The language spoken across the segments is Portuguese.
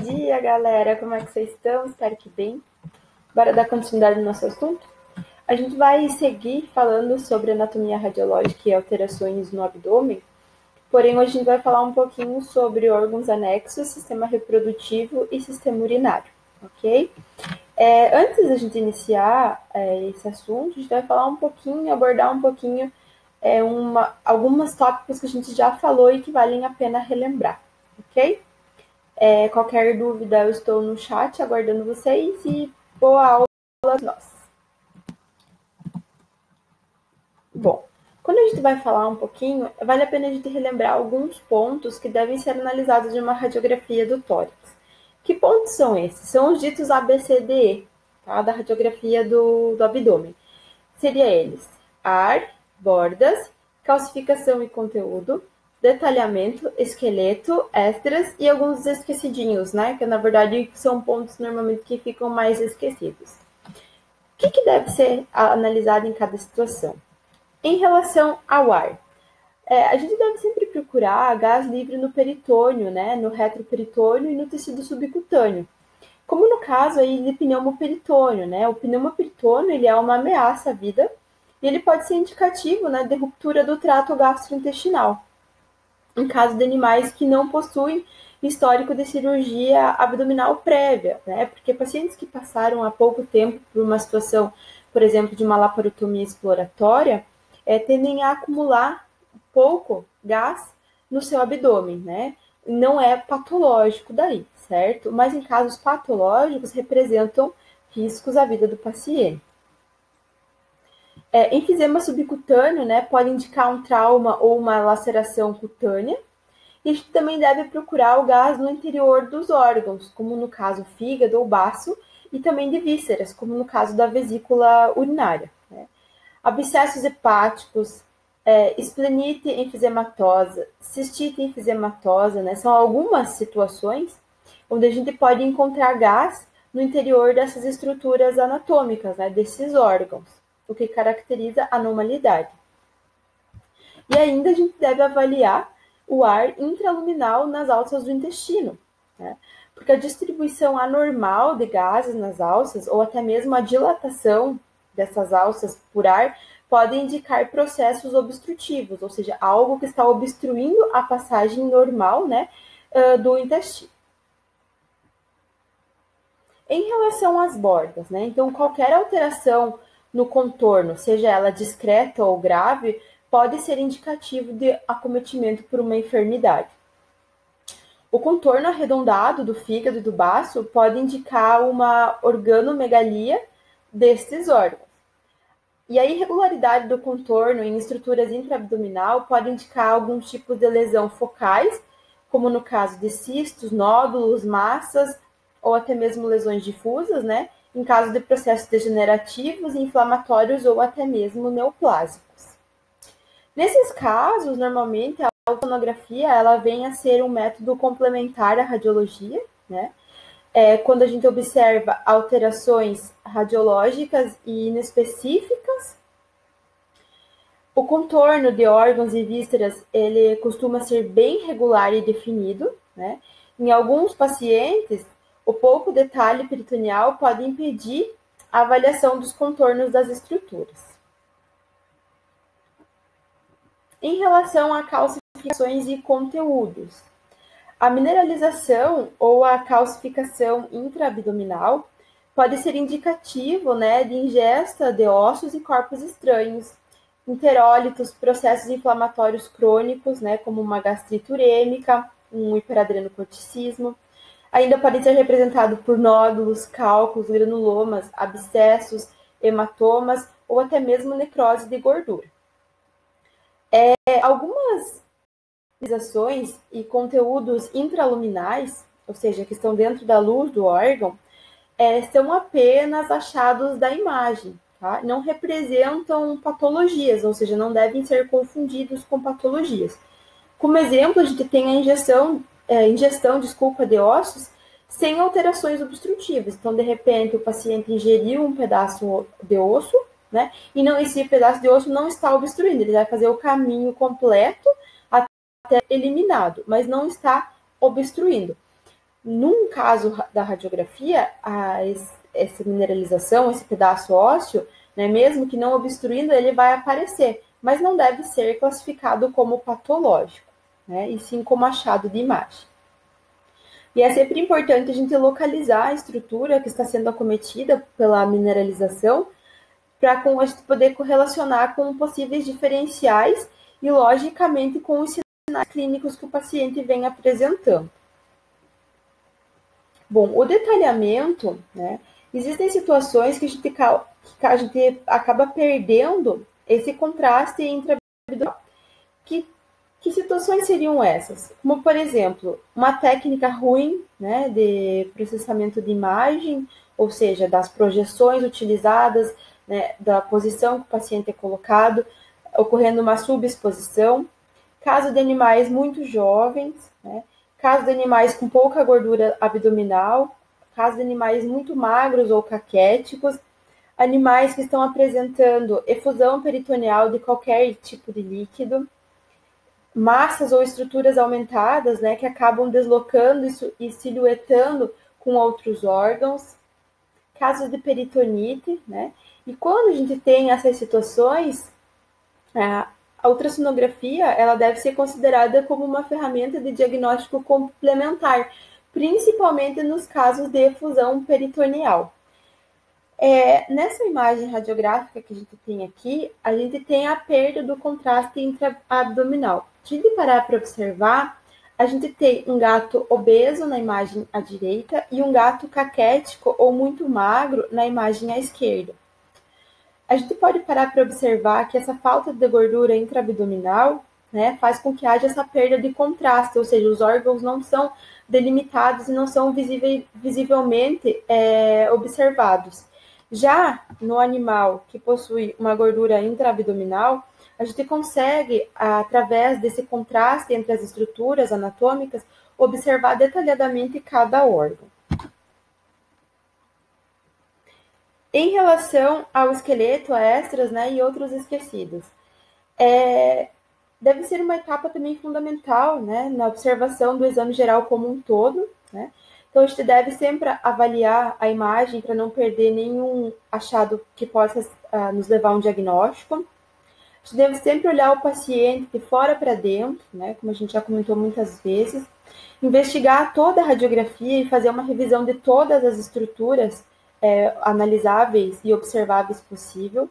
Dia, galera! Como é que vocês estão? Espero que bem. Bora dar continuidade no nosso assunto? A gente vai seguir falando sobre anatomia radiológica e alterações no abdômen, porém hoje a gente vai falar um pouquinho sobre órgãos anexos, sistema reprodutivo e sistema urinário, ok? Antes da gente iniciar esse assunto, a gente vai falar um pouquinho, abordar um pouquinho alguns tópicos que a gente já falou e que valem a pena relembrar, ok? Qualquer dúvida, eu estou no chat aguardando vocês e boa aula a nós. Bom, quando a gente vai falar um pouquinho, vale a pena a gente relembrar alguns pontos que devem ser analisados de uma radiografia do tórax. Que pontos são esses? São os ditos ABCDE, tá? Da radiografia do abdômen. Seria eles: ar, bordas, calcificação e conteúdo, detalhamento, esqueleto, extras e alguns esquecidinhos, né? Que na verdade são pontos normalmente que ficam mais esquecidos. O que deve ser analisado em cada situação? Em relação ao ar, a gente deve sempre procurar gás livre no peritônio, né? No retroperitônio e no tecido subcutâneo. Como no caso aí de pneumoperitônio, né? O pneumoperitônio ele é uma ameaça à vida e ele pode ser indicativo, né, de ruptura do trato gastrointestinal, em caso de animais que não possuem histórico de cirurgia abdominal prévia, né? Porque pacientes que passaram há pouco tempo por uma situação, por exemplo, de uma laparotomia exploratória, tendem a acumular pouco gás no seu abdômen, né? Não é patológico daí, certo? Mas em casos patológicos representam riscos à vida do paciente. Enfisema subcutâneo, né, pode indicar um trauma ou uma laceração cutânea. E a gente também deve procurar o gás no interior dos órgãos, como no caso fígado ou baço, e também de vísceras, como no caso da vesícula urinária, né? Abscessos hepáticos, esplenite enfisematosa, cistite enfisematosa, né, são algumas situações onde a gente pode encontrar gás no interior dessas estruturas anatômicas, né, desses órgãos, o que caracteriza a anormalidade. E ainda a gente deve avaliar o ar intraluminal nas alças do intestino, né? Porque a distribuição anormal de gases nas alças, ou até mesmo a dilatação dessas alças por ar, pode indicar processos obstrutivos, ou seja, algo que está obstruindo a passagem normal, né, do intestino. Em relação às bordas, né, então qualquer alteração no contorno, seja ela discreta ou grave, pode ser indicativo de acometimento por uma enfermidade. O contorno arredondado do fígado e do baço pode indicar uma organomegalia destes órgãos. E a irregularidade do contorno em estruturas intraabdominal pode indicar alguns tipos de lesão focais, como no caso de cistos, nódulos, massas, ou até mesmo lesões difusas, né? Em caso de processos degenerativos, inflamatórios ou até mesmo neoplásicos. Nesses casos, normalmente, a ultrassonografia ela vem a ser um método complementar à radiologia, né? Quando a gente observa alterações radiológicas e inespecíficas. O contorno de órgãos e vísceras, ele costuma ser bem regular e definido, né? Em alguns pacientes, o pouco detalhe peritoneal pode impedir a avaliação dos contornos das estruturas. Em relação a calcificações e conteúdos, a mineralização ou a calcificação intraabdominal pode ser indicativo, né, de ingesta de ossos e corpos estranhos, interólitos, processos inflamatórios crônicos, né, como uma gastrite urêmica, um hiperadrenocorticismo. Ainda pode ser representado por nódulos, cálculos, granulomas, abscessos, hematomas ou até mesmo necrose de gordura. Algumas visualizações e conteúdos intraluminais, ou seja, que estão dentro da luz do órgão, são apenas achados da imagem, tá? Não representam patologias, ou seja, não devem ser confundidos com patologias. Como exemplo, a gente tem a ingestão de ossos sem alterações obstrutivas. Então, de repente, o paciente ingeriu um pedaço de osso, né? E esse pedaço de osso não está obstruindo, ele vai fazer o caminho completo até eliminado, mas não está obstruindo. Num caso da radiografia, essa mineralização, esse pedaço ósseo, né, mesmo que não obstruindo, ele vai aparecer, mas não deve ser classificado como patológico, né, e sim como achado de imagem. E é sempre importante a gente localizar a estrutura que está sendo acometida pela mineralização para a gente poder correlacionar com possíveis diferenciais e, logicamente, com os sinais clínicos que o paciente vem apresentando. Bom, o detalhamento, né? Existem situações que a gente acaba perdendo esse contraste entre a que situações seriam essas? Como, por exemplo, uma técnica ruim, né, de processamento de imagem, ou seja, das projeções utilizadas, né, da posição que o paciente é colocado, ocorrendo uma subexposição. Caso de animais muito jovens, né, caso de animais com pouca gordura abdominal, caso de animais muito magros ou caquéticos, animais que estão apresentando efusão peritoneal de qualquer tipo de líquido, massas ou estruturas aumentadas, né, que acabam deslocando e silhuetando com outros órgãos, casos de peritonite, né? E quando a gente tem essas situações, a ultrassonografia ela deve ser considerada como uma ferramenta de diagnóstico complementar, principalmente nos casos de efusão peritoneal. Nessa imagem radiográfica que a gente tem aqui, a gente tem a perda do contraste intra-abdominal. Se a gente parar para observar, a gente tem um gato obeso na imagem à direita e um gato caquético ou muito magro na imagem à esquerda. A gente pode parar para observar que essa falta de gordura intra-abdominal, né, faz com que haja essa perda de contraste, ou seja, os órgãos não são delimitados e não são visivelmente observados. Já no animal que possui uma gordura intra-abdominal, a gente consegue, através desse contraste entre as estruturas anatômicas, observar detalhadamente cada órgão. Em relação ao esqueleto, a extras, né, e outros esquecidos, deve ser uma etapa também fundamental, né, na observação do exame geral como um todo, né? Então, a gente deve sempre avaliar a imagem para não perder nenhum achado que possa nos levar a um diagnóstico. A gente deve sempre olhar o paciente de fora para dentro, né, como a gente já comentou muitas vezes, investigar toda a radiografia e fazer uma revisão de todas as estruturas analisáveis e observáveis possível.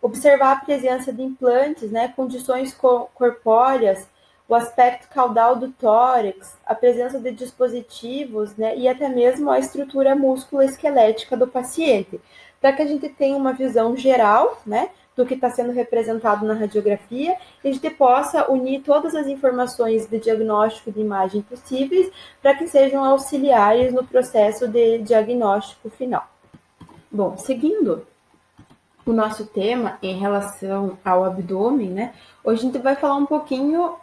Observar a presença de implantes, né, condições corpóreas, o aspecto caudal do tórax, a presença de dispositivos, né, e até mesmo a estrutura músculo-esquelética do paciente, para que a gente tenha uma visão geral, né, do que está sendo representado na radiografia e a gente possa unir todas as informações de diagnóstico de imagem possíveis para que sejam auxiliares no processo de diagnóstico final. Bom, seguindo o nosso tema em relação ao abdômen, né? Hoje a gente vai falar um pouquinho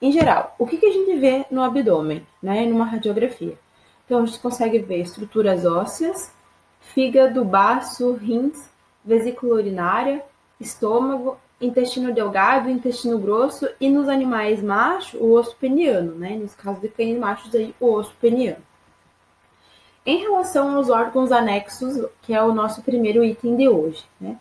em geral. O que a gente vê no abdômen, né? Numa radiografia. Então a gente consegue ver estruturas ósseas, fígado, baço, rins, vesícula urinária, estômago, intestino delgado, intestino grosso e nos animais machos, o osso peniano, né? Nos casos de cães machos aí, o osso peniano. Em relação aos órgãos anexos, que é o nosso primeiro item de hoje, né?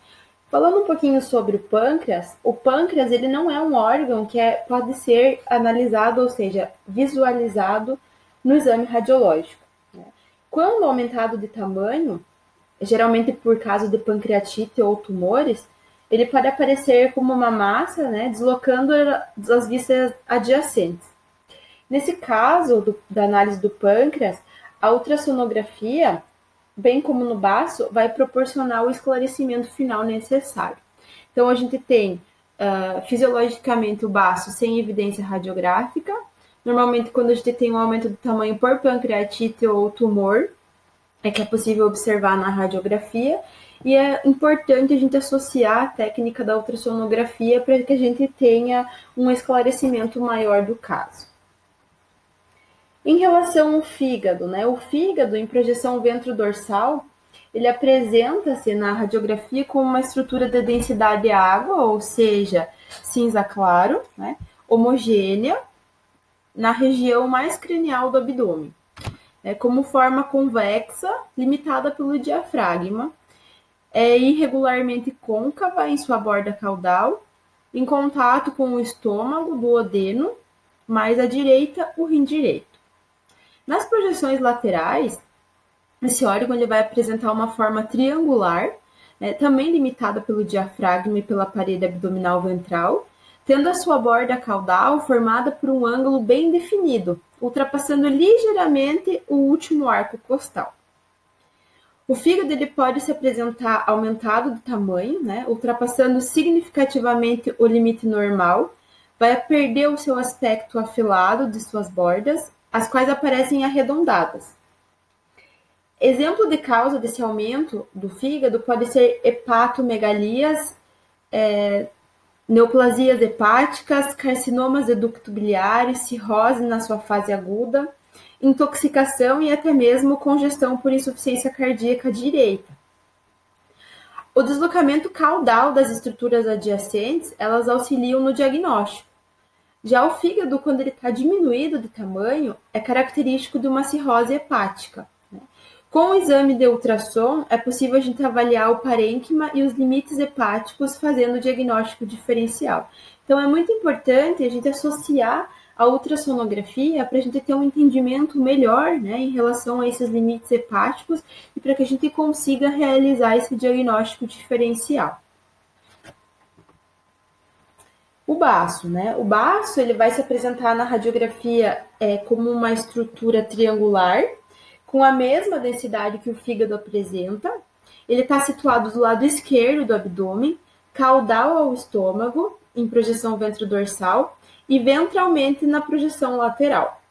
Falando um pouquinho sobre o pâncreas ele não é um órgão que pode ser analisado, ou seja, visualizado no exame radiológico, né? Quando aumentado de tamanho, geralmente por causa de pancreatite ou tumores, ele pode aparecer como uma massa, né, deslocando as vísceras adjacentes. Nesse caso da análise do pâncreas, a ultrassonografia, bem como no baço, vai proporcionar o esclarecimento final necessário. Então, a gente tem fisiologicamente o baço sem evidência radiográfica. Normalmente, quando a gente tem um aumento do tamanho por pancreatite ou tumor, é que é possível observar na radiografia. E é importante a gente associar a técnica da ultrassonografia para que a gente tenha um esclarecimento maior do caso. Em relação ao fígado, né? O fígado, em projeção ventro-dorsal, ele apresenta-se na radiografia com uma estrutura de densidade água, ou seja, cinza claro, né? Homogênea, na região mais cranial do abdômen. como forma convexa, limitada pelo diafragma, é irregularmente côncava em sua borda caudal, em contato com o estômago, duodeno, mais à direita, o rim direito. Nas projeções laterais, esse órgão ele vai apresentar uma forma triangular, também limitada pelo diafragma e pela parede abdominal ventral, tendo a sua borda caudal formada por um ângulo bem definido, ultrapassando ligeiramente o último arco costal. O fígado ele pode se apresentar aumentado de tamanho, ultrapassando significativamente o limite normal, vai perder o seu aspecto afilado de suas bordas, as quais aparecem arredondadas. Exemplo de causa desse aumento do fígado pode ser hepatomegalias, neoplasias hepáticas, carcinomas de ducto biliar, cirrose na sua fase aguda, intoxicação e até mesmo congestão por insuficiência cardíaca direita. O deslocamento caudal das estruturas adjacentes, elas auxiliam no diagnóstico. Já o fígado, quando ele está diminuído de tamanho, é característico de uma cirrose hepática. Com o exame de ultrassom, é possível a gente avaliar o parênquima e os limites hepáticos fazendo o diagnóstico diferencial. Então, é muito importante a gente associar a ultrassonografia para a gente ter um entendimento melhor, em relação a esses limites hepáticos e para que a gente consiga realizar esse diagnóstico diferencial. O baço, O baço ele vai se apresentar na radiografia como uma estrutura triangular, com a mesma densidade que o fígado apresenta. Ele está situado do lado esquerdo do abdômen, caudal ao estômago, em projeção ventrodorsal, e ventralmente na projeção lateral.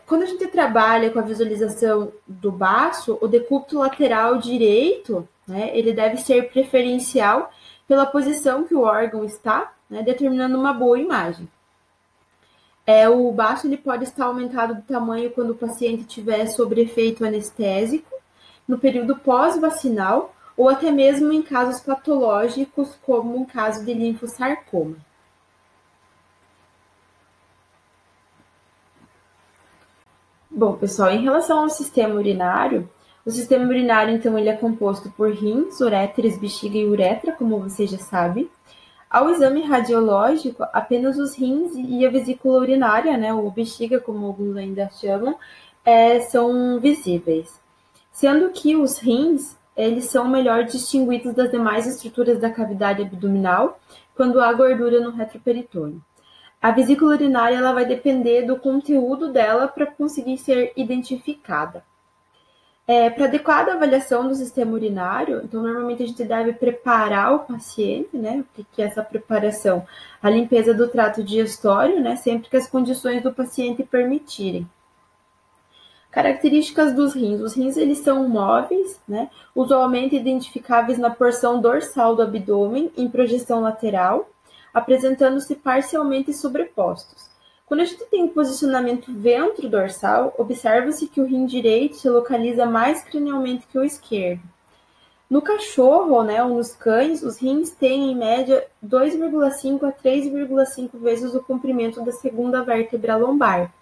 Quando a gente trabalha com a visualização do baço, o decúbito lateral direito, ele deve ser preferencial pela posição que o órgão está, determinando uma boa imagem. O baço ele pode estar aumentado de tamanho quando o paciente tiver sob efeito anestésico, no período pós-vacinal, ou até mesmo em casos patológicos, como um caso de linfossarcoma. Bom, pessoal, em relação ao sistema urinário, o sistema urinário, então, ele é composto por rins, uréteres, bexiga e uretra, como você já sabe. Ao exame radiológico, apenas os rins e a vesícula urinária, ou bexiga, como alguns ainda chamam, são visíveis. Sendo que os rins, eles são melhor distinguidos das demais estruturas da cavidade abdominal quando há gordura no retroperitônio. A vesícula urinária ela vai depender do conteúdo dela para conseguir ser identificada. Para adequada avaliação do sistema urinário, então normalmente a gente deve preparar o paciente, o que é essa preparação? A limpeza do trato digestório, sempre que as condições do paciente permitirem. Características dos rins. Os rins eles são móveis, usualmente identificáveis na porção dorsal do abdômen em projeção lateral, apresentando-se parcialmente sobrepostos. Quando a gente tem um posicionamento ventrodorsal, observa-se que o rim direito se localiza mais cranialmente que o esquerdo. No cachorro, ou nos cães, os rins têm, em média, 2,5 a 3,5 vezes o comprimento da segunda vértebra lombar.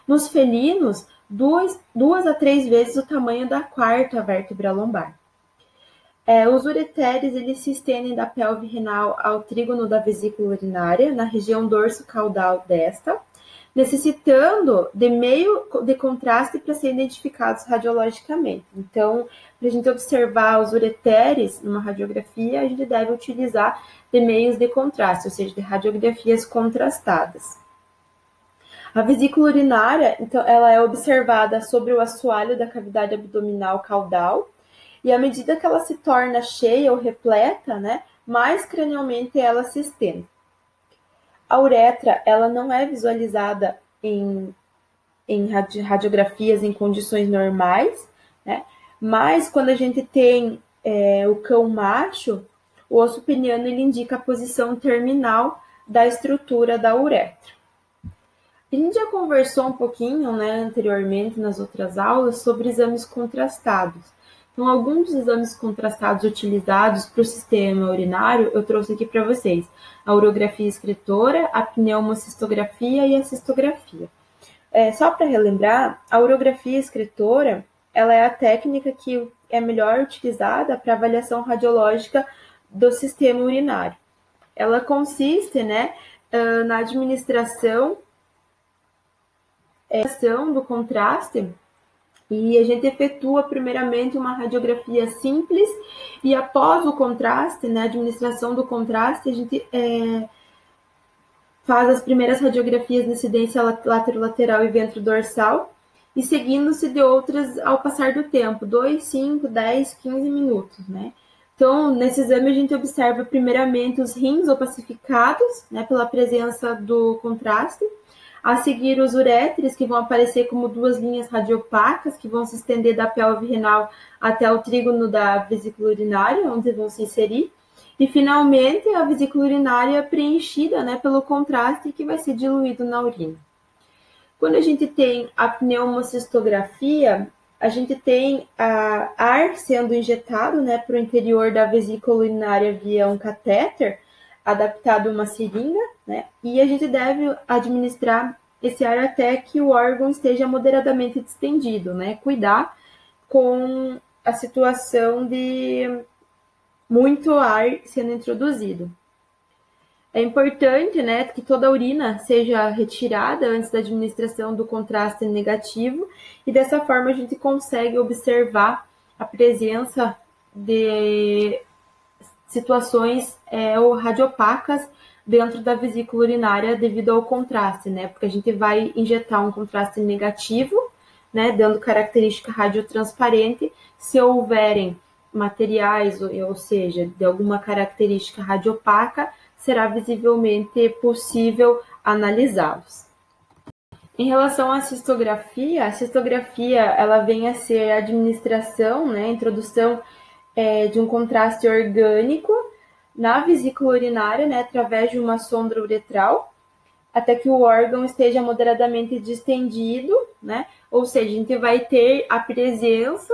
Nos felinos, 2 a 3 vezes o tamanho da quarta vértebra lombar. Os ureteres eles se estendem da pelve renal ao trígono da vesícula urinária, na região dorso-caudal desta, necessitando de meio de contraste para serem identificados radiologicamente. Então, para a gente observar os ureteres numa radiografia, a gente deve utilizar de meios de contraste, ou seja, de radiografias contrastadas. A vesícula urinária, então, ela é observada sobre o assoalho da cavidade abdominal caudal, e à medida que ela se torna cheia ou repleta, mais cranialmente ela se estende. A uretra, ela não é visualizada em radiografias em condições normais, mas quando a gente tem o cão macho, o osso peniano ele indica a posição terminal da estrutura da uretra. A gente já conversou um pouquinho, anteriormente nas outras aulas sobre exames contrastados. Então, alguns dos exames contrastados utilizados para o sistema urinário, eu trouxe aqui para vocês. A urografia excretora, a pneumocistografia e a cistografia. Só para relembrar, a urografia excretora, ela é a técnica que é melhor utilizada para avaliação radiológica do sistema urinário. Ela consiste, né, na administração do contraste, e a gente efetua primeiramente uma radiografia simples e após o contraste, né, a administração do contraste, a gente faz as primeiras radiografias de incidência lateral e ventrodorsal e seguindo-se de outras ao passar do tempo, 2, 5, 10, 15 minutos, né? Então, nesse exame a gente observa primeiramente os rins opacificados, né, pela presença do contraste, a seguir os uréteres, que vão aparecer como duas linhas radiopacas, que vão se estender da pelve renal até o trígono da vesícula urinária, onde vão se inserir. E, finalmente, a vesícula urinária preenchida, né, pelo contraste, que vai ser diluído na urina. Quando a gente tem a pneumocistografia, a gente tem ar sendo injetado, né, para o interior da vesícula urinária via um catéter, adaptado a uma seringa, né? E a gente deve administrar esse ar até que o órgão esteja moderadamente distendido, né? Cuidar com a situação de muito ar sendo introduzido. É importante, né, que toda a urina seja retirada antes da administração do contraste negativo e dessa forma a gente consegue observar a presença de situações radiopacas dentro da vesícula urinária devido ao contraste, né? Porque a gente vai injetar um contraste negativo, né? Dando característica radiotransparente. Se houverem materiais, ou seja, de alguma característica radiopaca, será visivelmente possível analisá-los. Em relação à cistografia, ela vem a ser a administração, né? A introdução de um contraste orgânico na vesícula urinária, né, através de uma sonda uretral, até que o órgão esteja moderadamente distendido, né, ou seja, a gente vai ter a presença,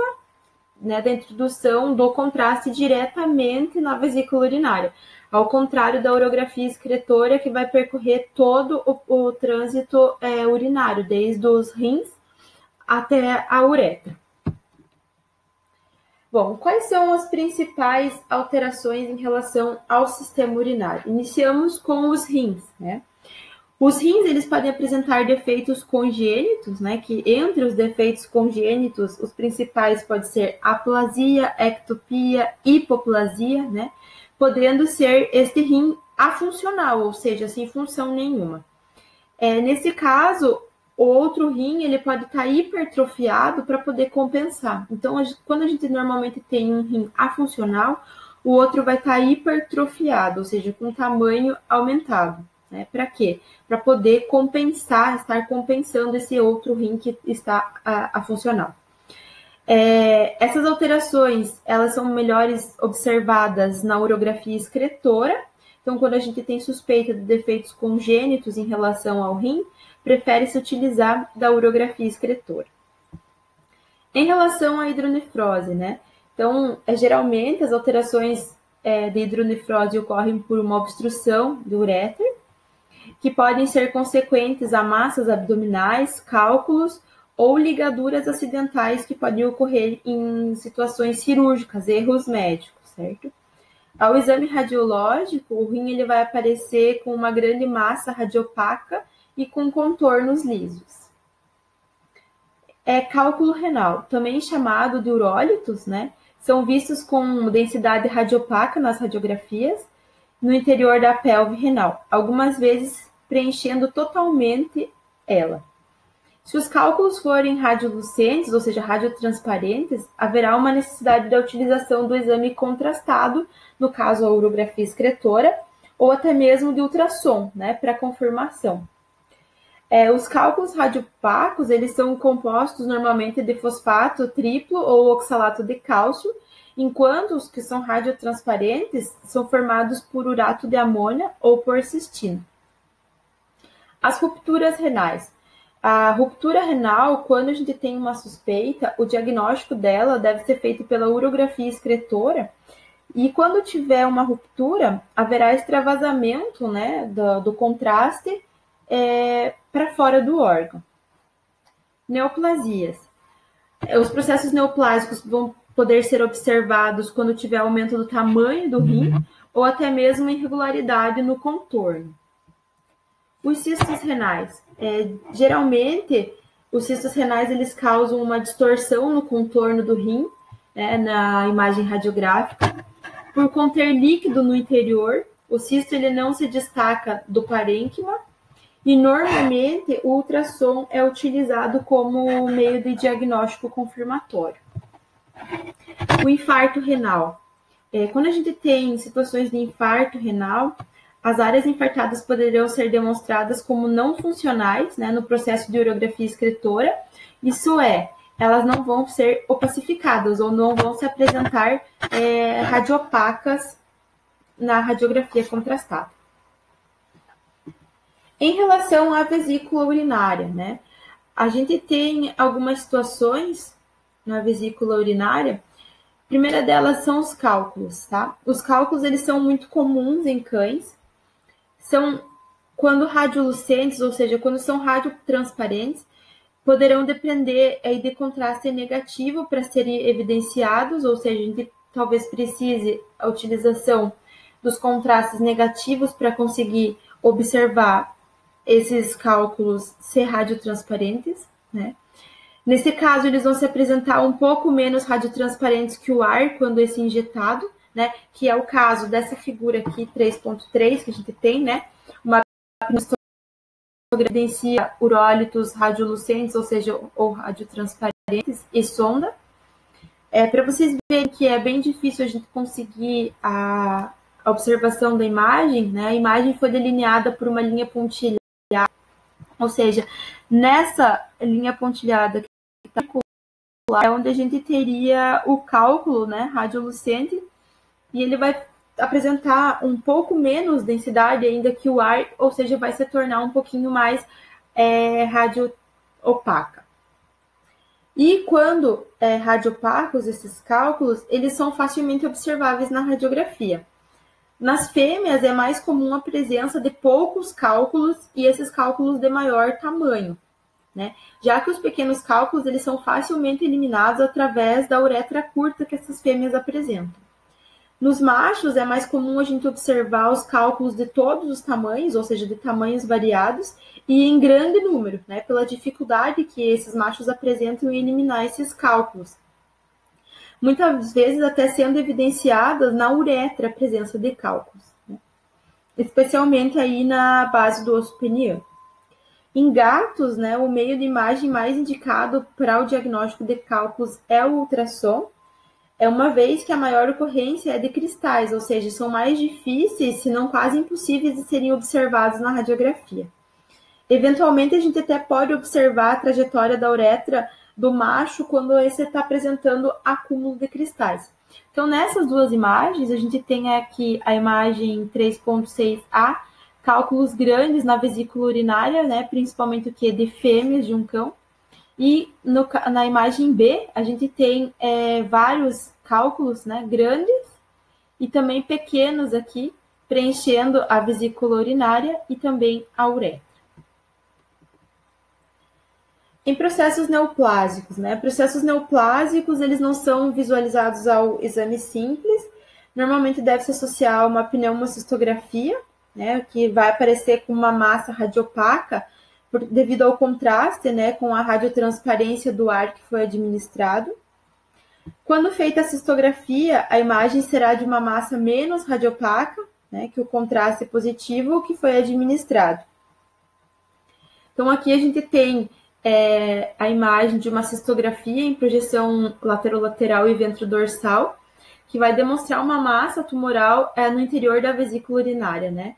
né, da introdução do contraste diretamente na vesícula urinária, ao contrário da urografia excretora, que vai percorrer todo o trânsito urinário, desde os rins até a uretra. Bom, quais são as principais alterações em relação ao sistema urinário? Iniciamos com os rins, né? Os rins, eles podem apresentar defeitos congênitos, né? Que entre os defeitos congênitos, os principais podem ser aplasia, ectopia, hipoplasia, né? Podendo ser este rim afuncional, ou seja, sem função nenhuma. Nesse caso, o outro rim ele pode estar hipertrofiado para poder compensar. Então, quando a gente normalmente tem um rim afuncional, o outro vai estar hipertrofiado, ou seja, com tamanho aumentado. Né? Para quê? Para poder compensar, estar compensando esse outro rim que está afuncional. Essas alterações, elas são melhores observadas na urografia excretora. Então, quando a gente tem suspeita de defeitos congênitos em relação ao rim, prefere-se utilizar da urografia excretora. Em relação à hidronefrose, né? Então, geralmente as alterações de hidronefrose ocorrem por uma obstrução do uréter, que podem ser consequentes a massas abdominais, cálculos ou ligaduras acidentais que podem ocorrer em situações cirúrgicas, erros médicos, certo? Ao exame radiológico, o rim ele vai aparecer com uma grande massa radiopaca e com contornos lisos. Cálculo renal, também chamado de urólitos, né? São vistos com densidade radiopaca nas radiografias no interior da pelve renal, algumas vezes preenchendo totalmente ela. Se os cálculos forem radiolucentes, ou seja, radiotransparentes, haverá uma necessidade da utilização do exame contrastado, no caso a urografia excretora, ou até mesmo de ultrassom, né, para confirmação. Os cálculos radiopacos, eles são compostos normalmente de fosfato triplo ou oxalato de cálcio, enquanto os que são radiotransparentes são formados por urato de amônia ou por cistina. As rupturas renais. A ruptura renal, quando a gente tem uma suspeita, o diagnóstico dela deve ser feito pela urografia excretora, e quando tiver uma ruptura, haverá extravasamento, né, do contraste para fora do órgão. Neoplasias. Os processos neoplásicos vão poder ser observados quando tiver aumento do tamanho do rim ou até mesmo irregularidade no contorno. Os cistos renais. Geralmente, os cistos renais eles causam uma distorção no contorno do rim, né, na imagem radiográfica. Por conter líquido no interior, o cisto ele não se destaca do parênquima e, normalmente, o ultrassom é utilizado como meio de diagnóstico confirmatório. O infarto renal. Quando a gente tem situações de infarto renal, as áreas infartadas poderão ser demonstradas como não funcionais, né, no processo de urografia excretora, isso é, elas não vão ser opacificadas ou não vão se apresentar radiopacas na radiografia contrastada. Em relação à vesícula urinária, né, a gente tem algumas situações na vesícula urinária. A primeira delas são os cálculos, tá? Os cálculos eles são muito comuns em cães. São quando radiolucentes, ou seja, quando são radiotransparentes, poderão depender de contraste negativo para serem evidenciados, ou seja, a gente talvez precise a utilização dos contrastes negativos para conseguir observar esses cálculos ser radiotransparentes, né? Nesse caso, eles vão se apresentar um pouco menos radiotransparentes que o ar quando esse injetado, né? Que é o caso dessa figura aqui, 3.3, que a gente tem, né? Uma evidencia urólitos radiolucentes, ou seja, ou radiotransparentes e sonda. Para vocês verem que é bem difícil a gente conseguir a observação da imagem, né? A imagem foi delineada por uma linha pontilhada, ou seja, nessa linha pontilhada é onde a gente teria o cálculo, né, radiolucente, e ele vai apresentar um pouco menos densidade ainda que o ar, ou seja, vai se tornar um pouquinho mais radio-opaca. E quando radiopacos, esses cálculos, eles são facilmente observáveis na radiografia. Nas fêmeas é mais comum a presença de poucos cálculos e esses cálculos de maior tamanho, né? Já que os pequenos cálculos eles são facilmente eliminados através da uretra curta que essas fêmeas apresentam. Nos machos é mais comum a gente observar os cálculos de todos os tamanhos, ou seja, de tamanhos variados e em grande número, né? Pela dificuldade que esses machos apresentam em eliminar esses cálculos. Muitas vezes até sendo evidenciadas na uretra a presença de cálculos, né? Especialmente aí na base do osso peniano. Em gatos, né, o meio de imagem mais indicado para o diagnóstico de cálculos é o ultrassom, uma vez que a maior ocorrência é de cristais, ou seja, são mais difíceis, se não quase impossíveis de serem observados na radiografia. Eventualmente, a gente até pode observar a trajetória da uretra do macho quando esse está apresentando acúmulo de cristais. Então, nessas duas imagens, a gente tem aqui a imagem 3.6a, cálculos grandes na vesícula urinária, né, principalmente o que de fêmeas de um cão. E na imagem B, a gente tem vários cálculos, né, grandes e também pequenos aqui, preenchendo a vesícula urinária e também a uretra. Em processos neoplásicos, né? Processos neoplásicos, eles não são visualizados ao exame simples. Normalmente deve se associar a uma pneumocistografia, né? Que vai aparecer com uma massa radiopaca devido ao contraste, né? Com a radiotransparência do ar que foi administrado. Quando feita a cistografia, a imagem será de uma massa menos radiopaca, né? Que o contraste é positivo que foi administrado. Então, aqui a gente tem a imagem de uma cistografia em projeção laterolateral e ventrodorsal, que vai demonstrar uma massa tumoral no interior da vesícula urinária, né,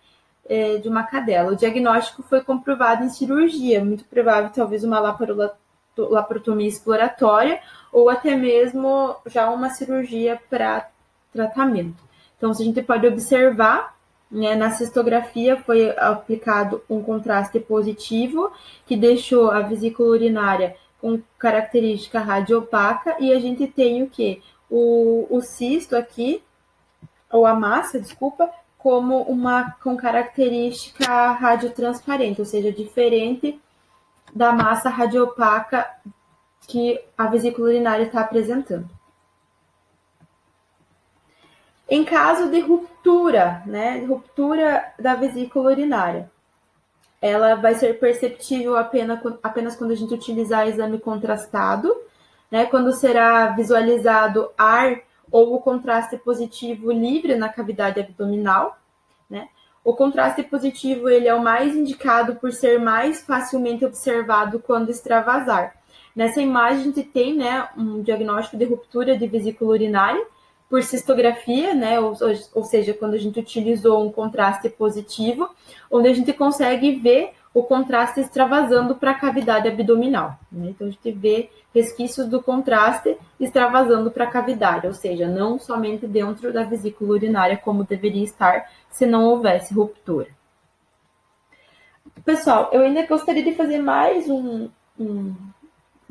de uma cadela. O diagnóstico foi comprovado em cirurgia, muito provável talvez uma laparotomia exploratória ou até mesmo já uma cirurgia para tratamento. Então, a gente pode observar, né, na cistografia foi aplicado um contraste positivo, que deixou a vesícula urinária com característica radiopaca, e a gente tem o quê? O cisto aqui, ou a massa, desculpa, com característica radiotransparente, ou seja, diferente da massa radiopaca que a vesícula urinária está apresentando. Em caso de ruptura, né, ruptura da vesícula urinária, ela vai ser perceptível apenas quando a gente utilizar exame contrastado, né, quando será visualizado ar ou o contraste positivo livre na cavidade abdominal, né? O contraste positivo ele é o mais indicado por ser mais facilmente observado quando extravasar. Nessa imagem a gente tem, né, um diagnóstico de ruptura de vesícula urinária por cistografia, né, ou seja, quando a gente utilizou um contraste positivo, onde a gente consegue ver o contraste extravasando para a cavidade abdominal, né? Então a gente vê resquícios do contraste extravasando para a cavidade, ou seja, não somente dentro da vesícula urinária como deveria estar se não houvesse ruptura. Pessoal, eu ainda gostaria de fazer mais um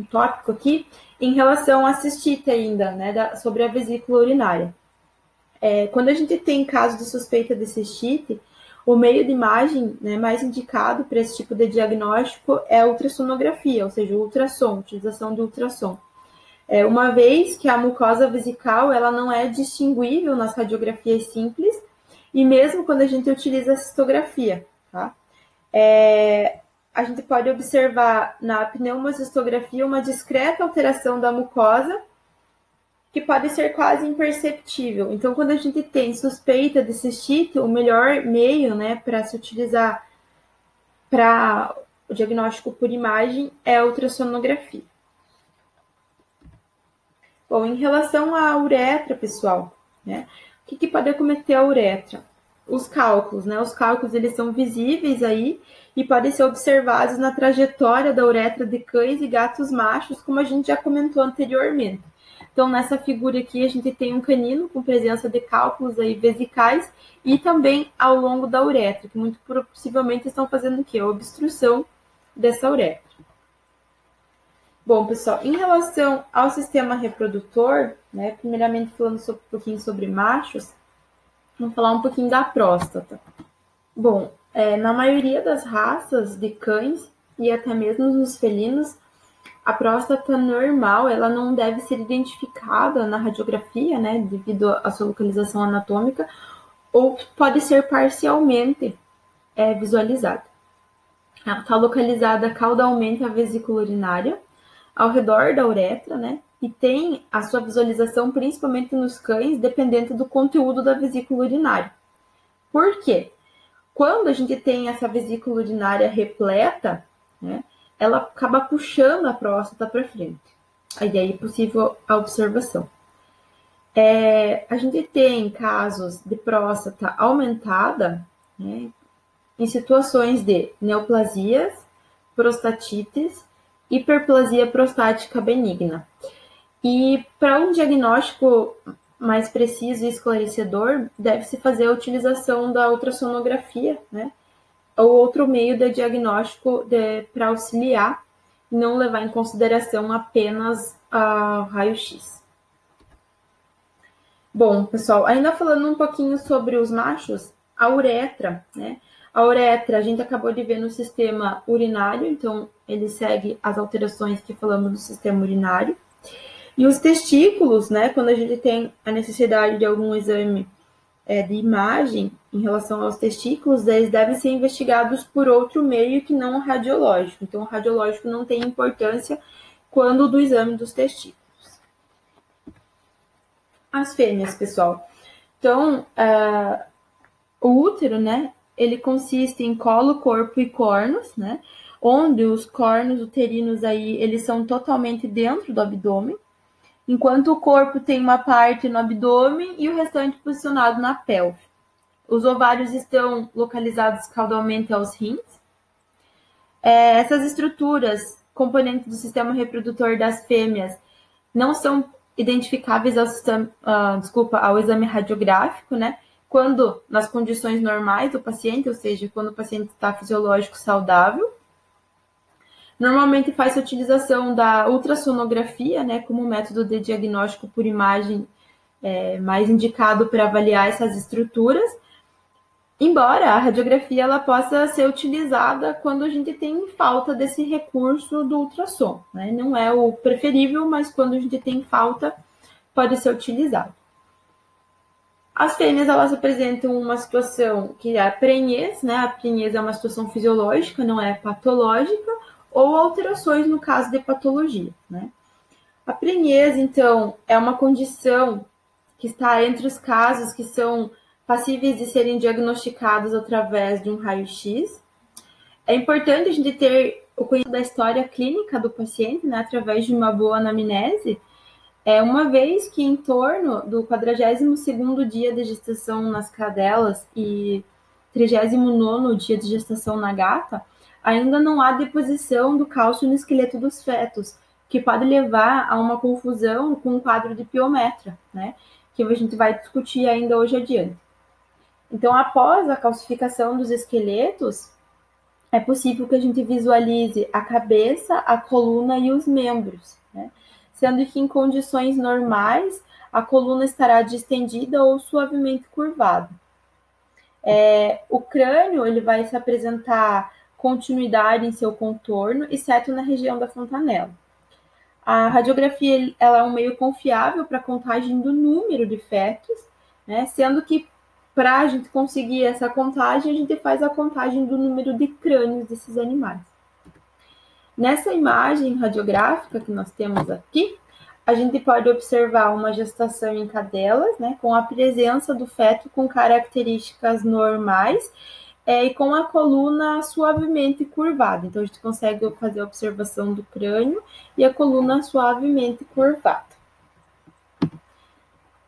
tópico aqui em relação à cistite ainda, né, sobre a vesícula urinária. Quando a gente tem caso de suspeita de cistite, o meio de imagem, né, mais indicado para esse tipo de diagnóstico é a ultrassonografia, ou seja, o ultrassom, utilização do ultrassom. Uma vez que a mucosa vesical ela não é distinguível nas radiografias simples, e mesmo quando a gente utiliza a cistografia, tá? A gente pode observar na pneumocistografia uma discreta alteração da mucosa, que pode ser quase imperceptível. Então, quando a gente tem suspeita de cistite, o melhor meio, né, para se utilizar para o diagnóstico por imagem é a ultrassonografia. Bom, em relação à uretra, pessoal, né, o que pode acometer a uretra? Os cálculos, né? Os cálculos eles são visíveis aí e podem ser observados na trajetória da uretra de cães e gatos machos, como a gente já comentou anteriormente. Então, nessa figura aqui, a gente tem um canino com presença de cálculos aí vesicais e também ao longo da uretra, que muito possivelmente estão fazendo o quê? A obstrução dessa uretra. Bom, pessoal, em relação ao sistema reprodutor, né, primeiramente falando um pouquinho sobre machos, vamos falar um pouquinho da próstata. Bom, na maioria das raças de cães e até mesmo nos felinos, a próstata normal, ela não deve ser identificada na radiografia, né, devido à sua localização anatômica, ou pode ser parcialmente visualizada. Ela está localizada caudalmente à vesícula urinária, ao redor da uretra, né, e tem a sua visualização principalmente nos cães, dependendo do conteúdo da vesícula urinária. Por quê? Quando a gente tem essa vesícula urinária repleta, né, ela acaba puxando a próstata para frente. Aí é possível a observação. A gente tem casos de próstata aumentada, né, em situações de neoplasias, prostatites, hiperplasia prostática benigna. E para um diagnóstico mais preciso e esclarecedor, deve-se fazer a utilização da ultrassonografia, né? Ou outro meio de diagnóstico para auxiliar e não levar em consideração apenas a raio-x. Bom, pessoal, ainda falando um pouquinho sobre os machos, a uretra, né? A uretra, a gente acabou de ver no sistema urinário, então ele segue as alterações que falamos no sistema urinário. E os testículos, né, quando a gente tem a necessidade de algum exame de imagem em relação aos testículos, eles devem ser investigados por outro meio que não o radiológico. Então, o radiológico não tem importância quando do exame dos testículos. As fêmeas, pessoal. Então, o útero, né, ele consiste em colo, corpo e cornos, né, onde os cornos uterinos aí, eles são totalmente dentro do abdômen, enquanto o corpo tem uma parte no abdômen e o restante posicionado na pelve. Os ovários estão localizados caudalmente aos rins. Essas estruturas, componentes do sistema reprodutor das fêmeas, não são identificáveis ao exame radiográfico, né? Quando nas condições normais do paciente, ou seja, quando o paciente está fisiológico saudável. Normalmente faz-se a utilização da ultrassonografia, né, como método de diagnóstico por imagem mais indicado para avaliar essas estruturas. Embora a radiografia ela possa ser utilizada quando a gente tem falta desse recurso do ultrassom, né? Não é o preferível, mas quando a gente tem falta, pode ser utilizado. As fêmeas, elas apresentam uma situação que é a prenhez, né? A prenhez é uma situação fisiológica, não é patológica, ou alterações no caso de patologia, né? A prenhez, então, é uma condição que está entre os casos que são passíveis de serem diagnosticados através de um raio-x. É importante a gente ter o conhecimento da história clínica do paciente, né, através de uma boa anamnese, uma vez que em torno do 42º dia de gestação nas cadelas e 39º dia de gestação na gata, ainda não há deposição do cálcio no esqueleto dos fetos, que pode levar a uma confusão com um quadro de piometra, né? Que a gente vai discutir ainda hoje adiante. Então, após a calcificação dos esqueletos, é possível que a gente visualize a cabeça, a coluna e os membros, né? Sendo que em condições normais, a coluna estará distendida ou suavemente curvada. O crânio ele vai se apresentar continuidade em seu contorno, exceto na região da fontanela. A radiografia ela é um meio confiável para a contagem do número de fetos, né? Sendo que para a gente conseguir essa contagem, a gente faz a contagem do número de crânios desses animais. Nessa imagem radiográfica que nós temos aqui, a gente pode observar uma gestação em cadelas, né, com a presença do feto com características normais e com a coluna suavemente curvada. Então, a gente consegue fazer a observação do crânio e a coluna suavemente curvada.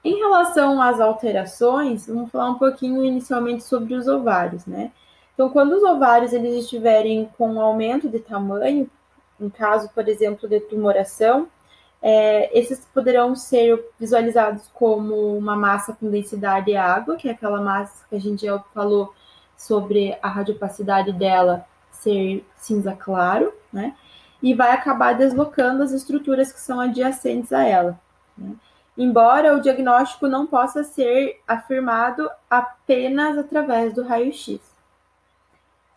Em relação às alterações, vamos falar um pouquinho inicialmente sobre os ovários, né? Então, quando os ovários eles estiverem com aumento de tamanho, em caso, por exemplo, de tumoração, esses poderão ser visualizados como uma massa com densidade água, que é aquela massa que a gente já falou sobre a radiopacidade dela ser cinza claro, né? E vai acabar deslocando as estruturas que são adjacentes a ela, né? Embora o diagnóstico não possa ser afirmado apenas através do raio-x.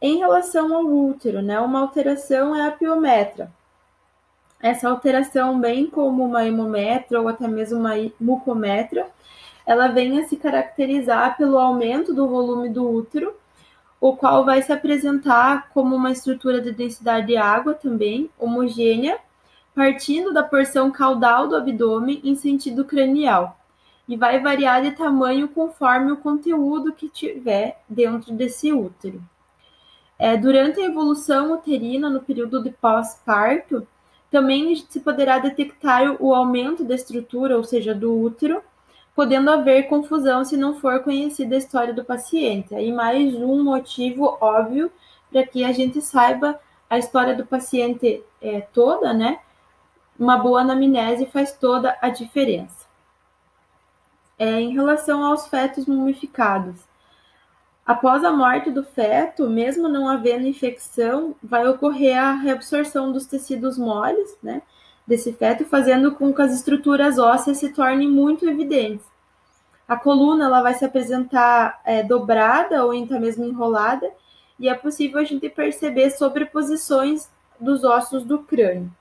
Em relação ao útero, né, uma alteração é a piometra. Essa alteração, bem como uma hemometra ou até mesmo uma mucometra, ela vem a se caracterizar pelo aumento do volume do útero, o qual vai se apresentar como uma estrutura de densidade de água também, homogênea, partindo da porção caudal do abdômen em sentido cranial, e vai variar de tamanho conforme o conteúdo que tiver dentro desse útero. Durante a evolução uterina, no período de pós-parto, também se poderá detectar o aumento da estrutura, ou seja, do útero, podendo haver confusão se não for conhecida a história do paciente. Aí mais um motivo óbvio para que a gente saiba a história do paciente toda, né? Uma boa anamnese faz toda a diferença. Em relação aos fetos mumificados, após a morte do feto, mesmo não havendo infecção, vai ocorrer a reabsorção dos tecidos moles, né, desse feto, fazendo com que as estruturas ósseas se tornem muito evidentes. A coluna ela vai se apresentar dobrada ou então mesmo enrolada, e é possível a gente perceber sobreposições dos ossos do crânio.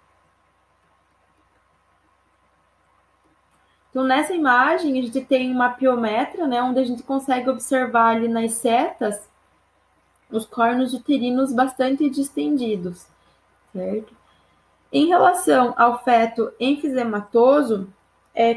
Então, nessa imagem, a gente tem uma piometra, né, onde a gente consegue observar ali nas setas os cornos uterinos bastante distendidos, certo? Em relação ao feto enfisematoso,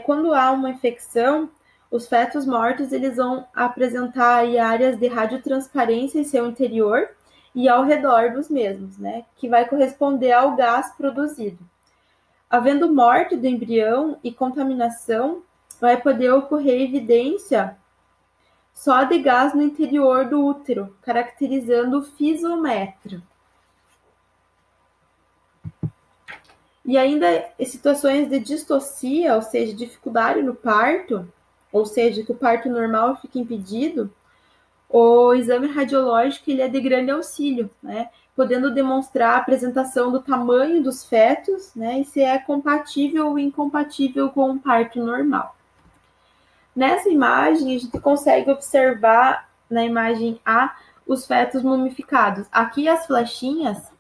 quando há uma infecção, os fetos mortos eles vão apresentar aí áreas de radiotransparência em seu interior e ao redor dos mesmos, né, que vai corresponder ao gás produzido. Havendo morte do embrião e contaminação, vai poder ocorrer evidência só de gás no interior do útero, caracterizando o fisometra. E ainda em situações de distocia, ou seja, dificuldade no parto, ou seja, que o parto normal fica impedido, o exame radiológico ele é de grande auxílio, né? Podendo demonstrar a apresentação do tamanho dos fetos, né, e se é compatível ou incompatível com um parto normal. Nessa imagem, a gente consegue observar na imagem A, os fetos mumificados. Aqui as flechinhas,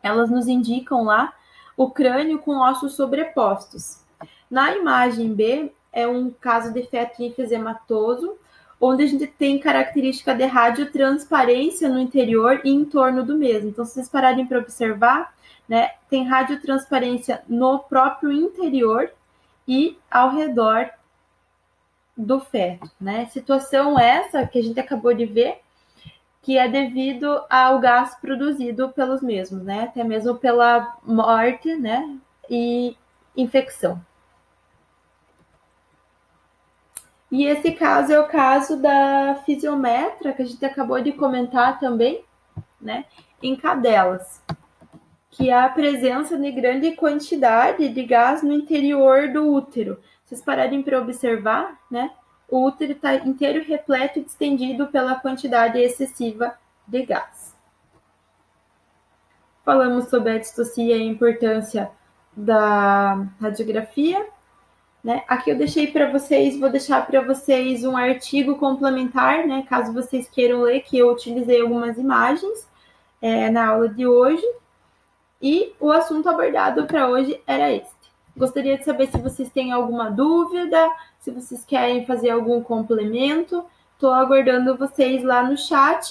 elas nos indicam lá o crânio com ossos sobrepostos. Na imagem B, é um caso de feto enfesematoso, onde a gente tem característica de radiotransparência no interior e em torno do mesmo. Então, se vocês pararem para observar, né, tem radiotransparência no próprio interior e ao redor do feto, né? Situação essa que a gente acabou de ver, que é devido ao gás produzido pelos mesmos, né? Até mesmo pela morte, né? E infecção. E esse caso é o caso da fisiometra, que a gente acabou de comentar também, né? Em cadelas, que há a presença de grande quantidade de gás no interior do útero. Vocês pararem para observar, né? O útero está inteiro repleto e distendido pela quantidade excessiva de gás. Falamos sobre a distocia e a importância da radiografia, né? Aqui eu deixei para vocês, vou deixar para vocês um artigo complementar, né? Caso vocês queiram ler, que eu utilizei algumas imagens na aula de hoje. E o assunto abordado para hoje era este. Gostaria de saber se vocês têm alguma dúvida, se vocês querem fazer algum complemento. Estou aguardando vocês lá no chat.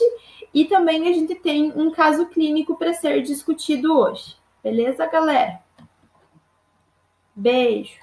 E também a gente tem um caso clínico para ser discutido hoje. Beleza, galera? Beijo!